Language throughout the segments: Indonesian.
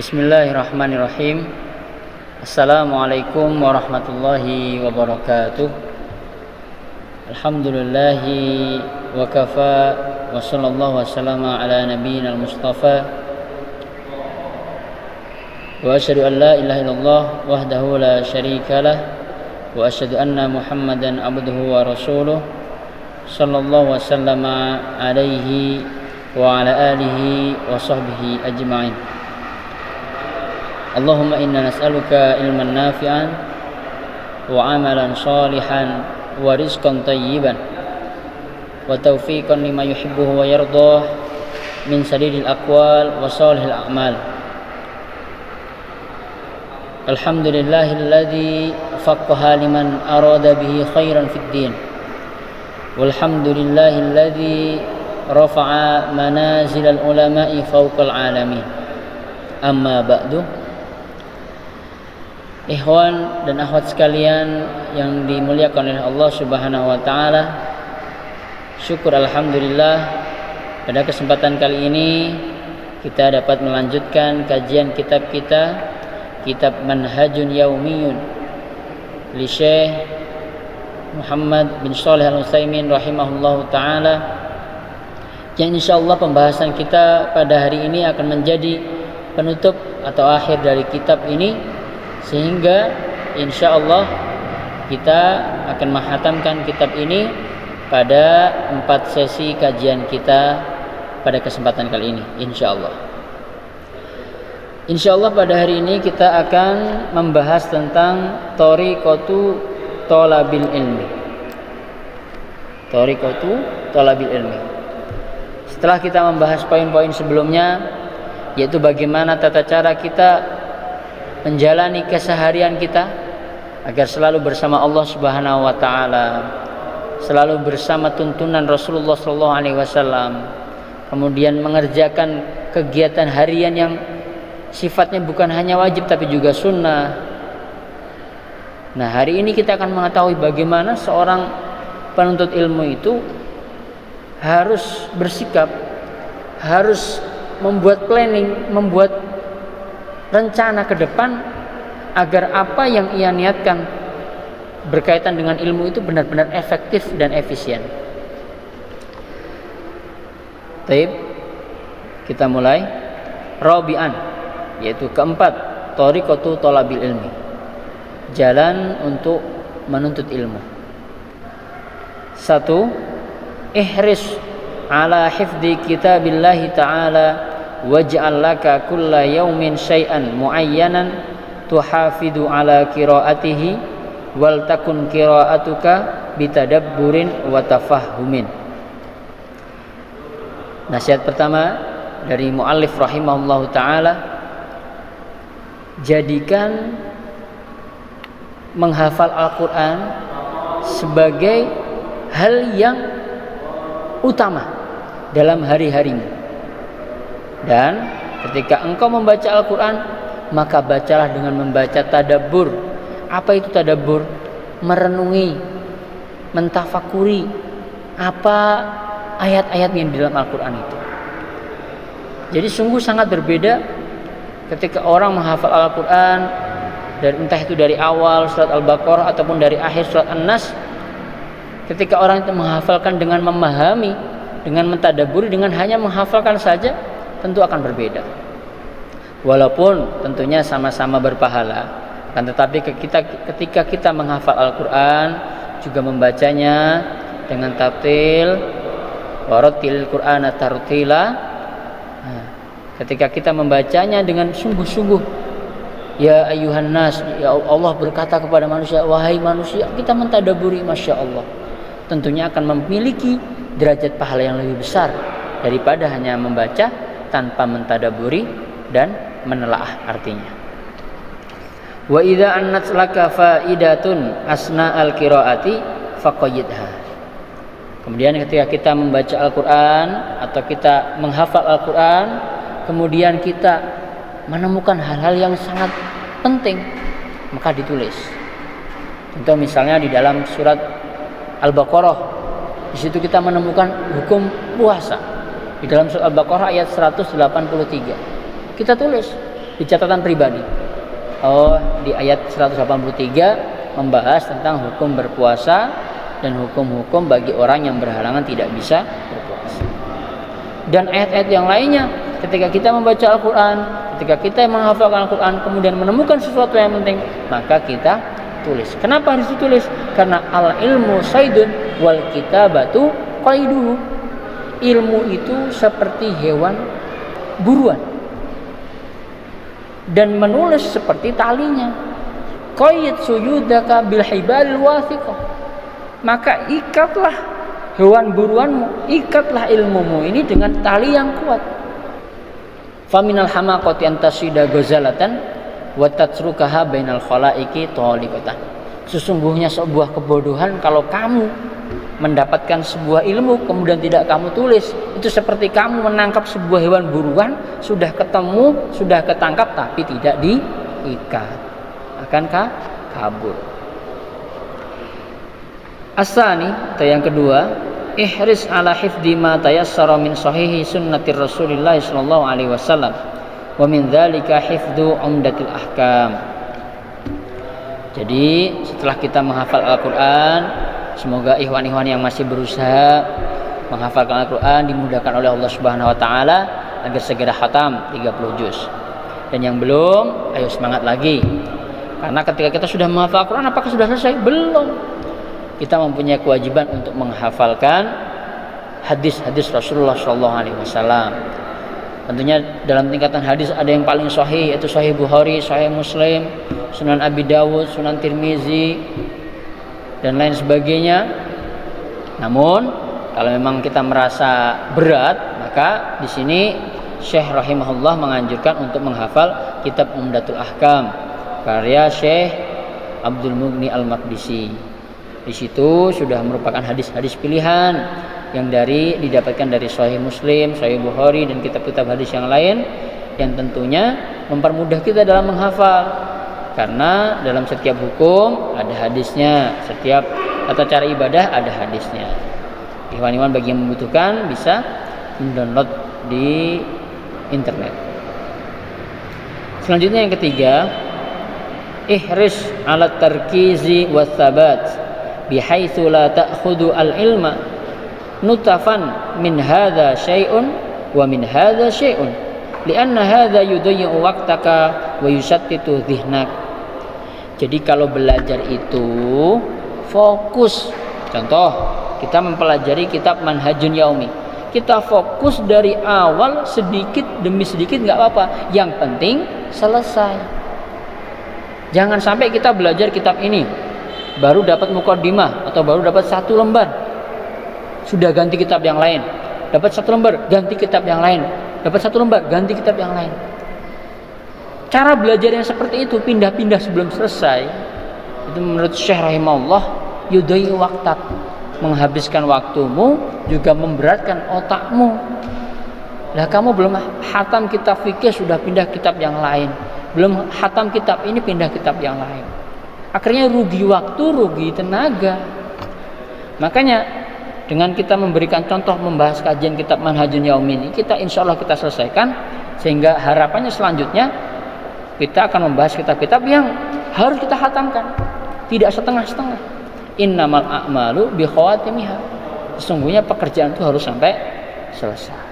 Bismillahirrahmanirrahim. Assalamualaikum warahmatullahi wabarakatuh. Alhamdulillahi wa kafa wa sallallahu wa sallama ala nabiyyina al-mustafa wa asyhadu an la ilaha illallah wahdahu la syarika lah wa asyhadu anna Muhammadan abduhu wa rasuluh sallallahu wa sallama alaihi wa ala alihi wa sahbihi ajma'in. Allahumma inna nas'aluka ilman nafi'an wa amalan salihan wa rizqan tayyiban wa taufiqan lima yuhibbuhu wa yardah min sadidil aqwal wa salihil a'mal. Alhamdulillahilladzi faqqaha liman arada bihi khairan fid din. Walhamdulillahilladzi rafa'a manazilal ulama'i fawqal alamin. Amma ba'du. Ikhwan dan akhwat sekalian yang dimuliakan oleh Allah Subhanahu wa taala. Syukur alhamdulillah pada kesempatan kali ini kita dapat melanjutkan kajian kitab kita, kitab Manhajun Yaumiyun li Syekh Muhammad bin Shalih Al-Utsaimin rahimahullahu taala. Yang insyaallah pembahasan kita pada hari ini akan menjadi penutup atau akhir dari kitab ini, sehingga insyaallah kita akan menghatamkan kitab ini pada 4 sesi kajian kita pada kesempatan kali ini insyaallah. Insyaallah pada hari ini kita akan membahas tentang thariqatu thalabil ilmi. Thariqatu thalabil ilmi. Setelah kita membahas poin-poin sebelumnya, yaitu bagaimana tata cara kita menjalani keseharian kita agar selalu bersama Allah Subhanahu wa taala, selalu bersama tuntunan Rasulullah sallallahu alaihi wasallam, kemudian mengerjakan kegiatan harian yang sifatnya bukan hanya wajib tapi juga sunnah. Nah, hari ini kita akan mengetahui bagaimana seorang penuntut ilmu itu harus bersikap, harus membuat planning, membuat rencana ke depan agar apa yang ia niatkan berkaitan dengan ilmu itu benar-benar efektif dan efisien. Baik, kita mulai. Rabi'an, yaitu keempat, thariqatu thalabil ilmi, jalan untuk menuntut ilmu. 1. Ihris ala hifdzi kitabillahi ta'ala waj'al laka kulla yaumin syai'an muayyanan tuhafidu ala qiraatihi wal takun qiraatuka bitadabburin wa tafahhumin. Nasihat pertama dari muallif rahimahullahu taala, jadikan menghafal Al-Qur'an sebagai hal yang utama dalam hari-harimu. Dan ketika engkau membaca Al-Quran, maka bacalah dengan membaca tadabbur. Apa itu tadabbur? Merenungi, mentafakuri apa ayat-ayat yang di dalam Al-Quran itu. Jadi sungguh sangat berbeda ketika orang menghafal Al-Quran, dan entah itu dari awal surat Al-Baqarah ataupun dari akhir surat An-Nas. Ketika orang itu menghafalkan dengan memahami, dengan mentadabburi, dengan hanya menghafalkan saja, tentu akan berbeda. Walaupun tentunya sama-sama berpahala, akan tetapi ketika kita menghafal Al-Quran, juga membacanya dengan tartil, warattilil Qur'ana tartila. Ketika kita membacanya dengan sungguh-sungguh, ya ayyuhan nas, ya Allah berkata kepada manusia, wahai manusia, kita mentadabburi, masya Allah, tentunya akan memiliki derajat pahala yang lebih besar daripada hanya membaca tanpa mentadaburi dan menelaah artinya. Wa idza annat laka faidatun asna al-qiraati faqayyidha. Kemudian ketika kita membaca Al-Qur'an atau kita menghafal Al-Qur'an, kemudian kita menemukan hal-hal yang sangat penting, maka ditulis. Contoh misalnya di dalam surat Al-Baqarah, di situ kita menemukan hukum puasa. Di dalam surat Al-Baqarah ayat 183. Kita tulis di catatan pribadi. Oh, di ayat 183 membahas tentang hukum berpuasa dan hukum-hukum bagi orang yang berhalangan tidak bisa berpuasa. Dan ayat-ayat yang lainnya, ketika kita membaca Al-Quran, ketika kita menghafalkan Al-Quran, kemudian menemukan sesuatu yang penting, maka kita tulis. Kenapa harus ditulis? Karena al-ilmu saydun wal kitabatu qaiduhu. Ilmu itu seperti hewan buruan, dan menulis seperti talinya. Qayyid suyudaka bil hibalil wathiqah. Maka ikatlah hewan buruanmu, ikatlah ilmumu ini dengan tali yang kuat. Faminal hamaqati antasida ghazalatan wa tatsrukaha bainal khalaiqi taliqatan. Sesungguhnya sebuah kebodohan kalau kamu mendapatkan sebuah ilmu kemudian tidak kamu tulis. Itu seperti kamu menangkap sebuah hewan buruan, sudah ketemu, sudah ketangkap tapi tidak diikat, akankah kabur. Asani, atau yang kedua, ihris ala hifdzi ma tayassara min sahihi sunnatir Rasulillah sallallahu alaihi wasallam wa min dzalika hifdzu umdatil ahkam. Jadi setelah kita menghafal Al-Qur'an, semoga ikhwan-ikhwan yang masih berusaha menghafalkan Al-Quran dimudahkan oleh Allah Subhanahu wa taala agar segera khatam 30 juz. Dan yang belum, ayo semangat lagi. Karena ketika kita sudah menghafal Al-Quran, apakah sudah selesai? Belum. Kita mempunyai kewajiban untuk menghafalkan hadis-hadis Rasulullah SAW. Tentunya dalam tingkatan hadis ada yang paling sahih, yaitu Sahih Bukhari, Sahih Muslim, Sunan Abi Dawud, Sunan Tirmizi, dan lain sebagainya. Namun kalau memang kita merasa berat, maka di sini Syekh rahimahullah menganjurkan untuk menghafal kitab Umdatul Ahkam karya Syekh Abdul Mughni Al-Maqdisi. Di situ sudah merupakan hadis-hadis pilihan yang didapatkan dari Sahih Muslim, Sahih Bukhari, dan kitab-kitab hadis yang lain, yang tentunya mempermudah kita dalam menghafal. Karena dalam setiap hukum ada hadisnya, setiap tata cara ibadah ada hadisnya. Ikhwan-ikhwan bagi yang membutuhkan bisa mendownload di internet. Selanjutnya yang ketiga, ihris ala tarkizi wa thabat bihaitsu la ta'khudhu al-ilma nutafan min hadza syai'un wa min hadza syai'un lianna hadza yudayyi'u waqtaka wa yusattitu dhihnak. Jadi kalau belajar itu fokus. Contoh, kita mempelajari kitab Manhajun Yaumi. Kita fokus dari awal sedikit demi sedikit nggak apa-apa. Yang penting selesai. Jangan sampai kita belajar kitab ini baru dapat muqaddimah atau baru dapat 1 lembar, sudah ganti kitab yang lain. Dapat 1 lembar, ganti kitab yang lain. Dapat 1 lembar, ganti kitab yang lain. Cara belajar yang seperti itu, pindah-pindah sebelum selesai, itu menurut Syekh rahimahullah yudai waktak, menghabiskan waktumu, juga memberatkan otakmu. Lah kamu belum hatam kitab fikih sudah pindah kitab yang lain, belum hatam kitab ini pindah kitab yang lain. Akhirnya rugi waktu, rugi tenaga. Makanya dengan kita memberikan contoh membahas kajian kitab Manhajun Yaumi ini, kita insya Allah kita selesaikan, sehingga harapannya selanjutnya kita akan membahas kitab-kitab yang harus kita hatamkan, tidak setengah-setengah. Innamal a'malu bi khawatimiha. Sesungguhnya pekerjaan itu harus sampai selesai.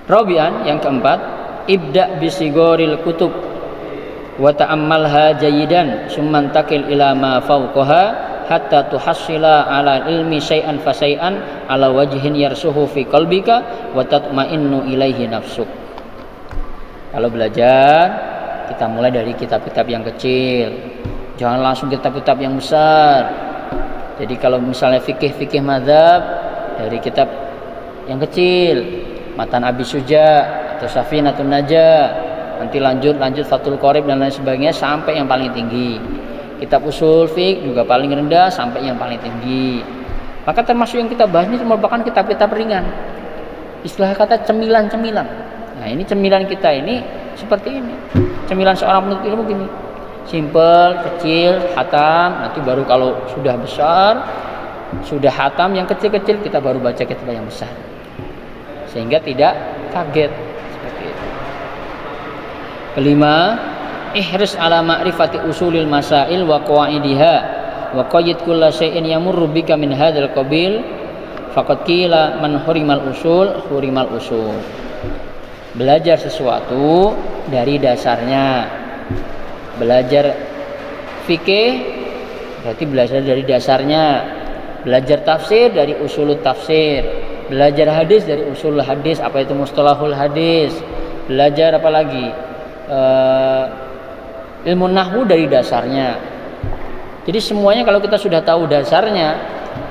Rabi'an, yang keempat, ibda bisigoril kutub wa ta'ammalha jayidan summan takil ila ma fawqaha hatta tuhassila ala ilmi syai'an fa syai'an ala wajhin yarsuhu fi qalbika wa tatma'innu ilaihi nafsuk. Kalau belajar, kita mulai dari kitab-kitab yang kecil, jangan langsung kitab-kitab yang besar. Jadi kalau misalnya fikih mazhab, dari kitab yang kecil, Matan Abi Suja atau Safinatun Najah, nanti lanjut Fathul Qorib dan lain sebagainya sampai yang paling tinggi. Kitab usul fiqh juga paling rendah sampai yang paling tinggi. Maka termasuk yang kita bahas ini merupakan kitab-kitab ringan. Istilah kata cemilan-cemilan. Nah, ini cemilan kita ini seperti ini. Cemilan seorang penuntut ilmu gini. Simple, kecil, hatam, nanti baru kalau sudah besar, sudah hatam yang kecil-kecil, kita baru baca kitab yang besar. Sehingga tidak kaget seperti itu. Kelima, ihris ala ma'rifati usulil masail wa qawaidiha wa qayyid kulla syai'in yamurru bika min hadzal qabil faqad qila man hurimal usul. Belajar sesuatu dari dasarnya. Belajar fikih berarti belajar dari dasarnya. Belajar tafsir dari usulut tafsir. Belajar hadis dari usul hadis, apa itu mustalahul hadis. Belajar apa lagi? Ilmu nahwu dari dasarnya. Jadi semuanya kalau kita sudah tahu dasarnya,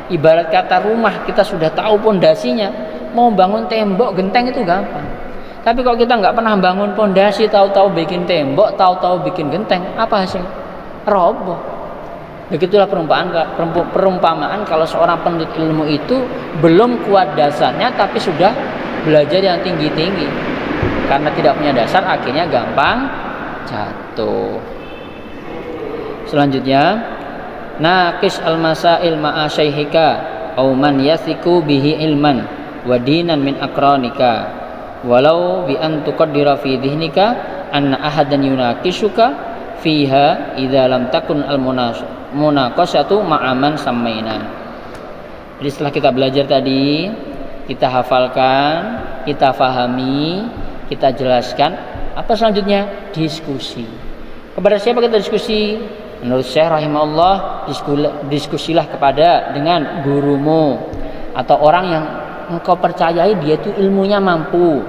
ibarat kata rumah kita sudah tahu pondasinya, mau bangun tembok genteng itu gampang. Tapi kalau kita nggak pernah bangun pondasi, tahu-tahu bikin tembok, tahu-tahu bikin genteng, apa hasilnya? Roboh. Begitulah perumpamaan kalau seorang penuntut ilmu itu belum kuat dasarnya tapi sudah belajar yang tinggi-tinggi. Karena tidak punya dasar akhirnya gampang jatuh. Selanjutnya, naqis al-masail ma'a syaihika aw man yathiqu bihi ilman wa dinan min aqranika walau bi an tuqaddira fi dhihnika anna ahadan yunaqishuka fiha idza lam takun al-munaqashatu ma'a man samaina. Jadi setelah kita belajar tadi, kita hafalkan, kita fahami, kita jelaskan, apa selanjutnya? Diskusi. Kepada siapa kita diskusi? Menurut Syekh rahimahullah, diskusilah dengan gurumu atau orang yang engkau percayai dia itu ilmunya mampu,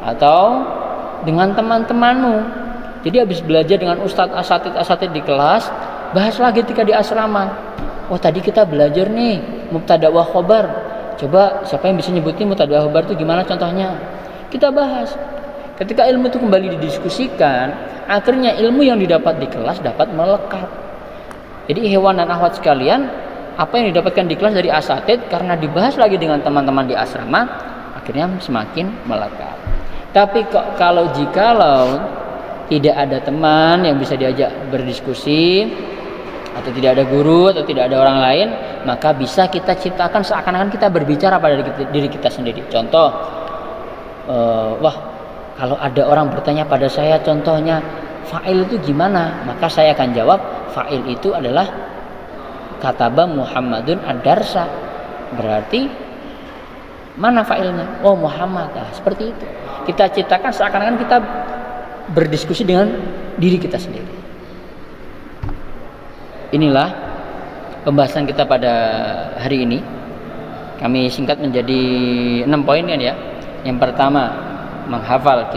atau dengan teman-temanmu. Jadi habis belajar dengan ustadz asatid di kelas, bahas lagi ketika di asrama. Oh tadi kita belajar nih mubtada wa khobar. Coba siapa yang bisa nyebutin mubtada wa khobar itu gimana contohnya? Kita bahas. Ketika ilmu itu kembali didiskusikan, akhirnya ilmu yang didapat di kelas dapat melekat. Jadi hewan dan akhwat sekalian, apa yang didapatkan di kelas dari asatid karena dibahas lagi dengan teman-teman di asrama, akhirnya semakin melekat. Tapi jikalau tidak ada teman yang bisa diajak berdiskusi, atau tidak ada guru atau tidak ada orang lain, maka bisa kita ciptakan seakan-akan kita berbicara pada diri kita sendiri. Contoh, kalau ada orang bertanya pada saya, contohnya fa'il itu gimana? Maka saya akan jawab, fa'il itu adalah kataba Muhammadun ad-darsa. Berarti mana fa'ilnya? Oh Muhammad. Nah, seperti itu. Kita ciptakan seakan-akan kita berdiskusi dengan diri kita sendiri. Inilah pembahasan kita pada hari ini. Kami singkat menjadi 6 poin kan ya. Yang pertama, menghafal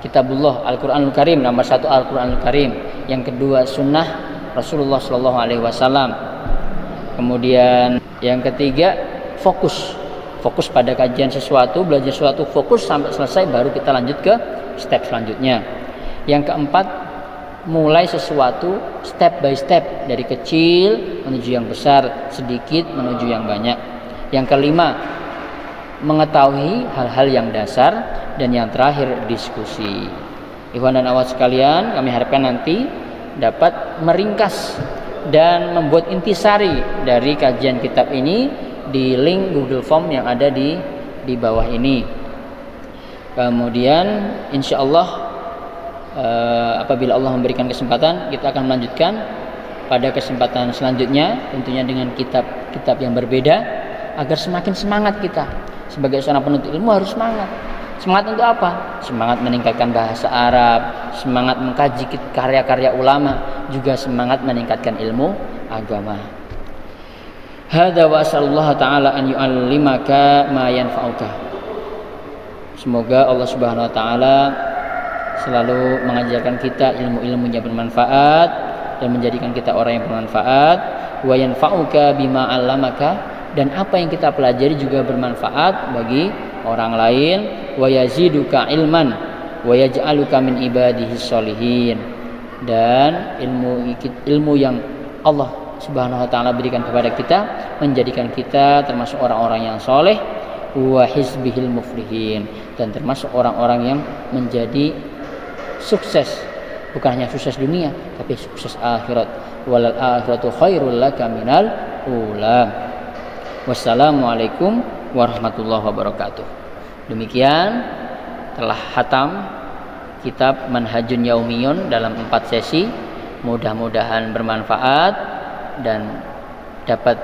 kitabullah Al-Qur'anul Karim, nomor 1 Al-Qur'anul Karim. Yang kedua, sunnah Rasulullah sallallahu alaihi wasallam. Kemudian yang ketiga, fokus pada kajian sesuatu, belajar sesuatu, fokus sampai selesai, baru kita lanjut ke step selanjutnya. Yang keempat, mulai sesuatu step by step, dari kecil menuju yang besar, sedikit menuju yang banyak. Yang kelima, mengetahui hal-hal yang dasar. Dan yang terakhir, diskusi. Ikhwan dan akhwat sekalian, kami harapkan nanti dapat meringkas dan membuat intisari dari kajian kitab ini di link Google Form yang ada di bawah ini. Kemudian insya Allah apabila Allah memberikan kesempatan, kita akan melanjutkan pada kesempatan selanjutnya, tentunya dengan kitab-kitab yang berbeda, agar semakin semangat kita sebagai seorang penuntut ilmu. Harus semangat untuk apa? Semangat meningkatkan bahasa Arab, semangat mengkaji karya-karya ulama, juga semangat meningkatkan ilmu agama. Hadza wa sallallahu ta'ala an yu'allimaka ma yanfa'uka. Semoga Allah Subhanahu wa taala selalu mengajarkan kita ilmu-ilmu yang bermanfaat dan menjadikan kita orang yang bermanfaat. Wa yanfa'uka bima 'allamaka, dan apa yang kita pelajari juga bermanfaat bagi orang lain. Wa yaziduka ilman wa yaj'aluka min ibadihis sholihin, dan ilmu yang Allah Subhanahu wa taala berikan kepada kita menjadikan kita termasuk orang-orang yang soleh, wa hizbihil muflihin, dan termasuk orang-orang yang menjadi sukses, bukan hanya sukses dunia tapi sukses akhirat. Walal akhiratu khairul laka minal ula. Wassalamualaikum warahmatullahi wabarakatuh. Demikian telah hatam kitab Manhajun Yaumiyun dalam 4 sesi. Mudah-mudahan bermanfaat dan dapat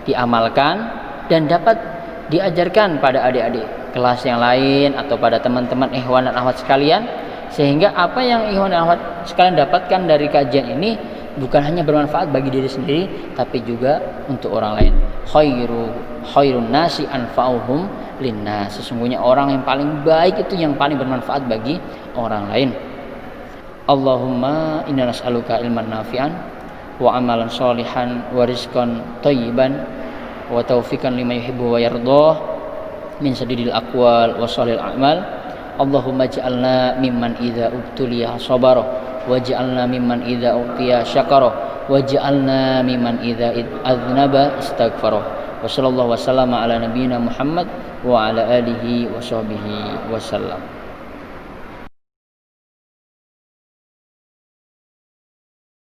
diamalkan dan dapat diajarkan pada adik-adik kelas yang lain atau pada teman-teman ikhwan dan akhwat sekalian, sehingga apa yang ikhwan dan akhwat sekalian dapatkan dari kajian ini bukan hanya bermanfaat bagi diri sendiri tapi juga untuk orang lain. Khairun nasi anfa'uhum linnas. Sesungguhnya orang yang paling baik itu yang paling bermanfaat bagi orang lain. Allahumma inna nas'aluka ilman nafi'an wa amalan sholihan wa rizqan thayyiban wa taufiqan lima yuhibbu wa yardah min sadidil aqwal wa sholil a'mal. Allahumma ja'alna mimman idza ubtuliya sabara waj'alna mimman idza utiya syakara waj'alna mimman idza adznaba istaghfara. Wa sallallahu wasallama ala nabiyyina Muhammad wa ala alihi wa sahbihi wasallam.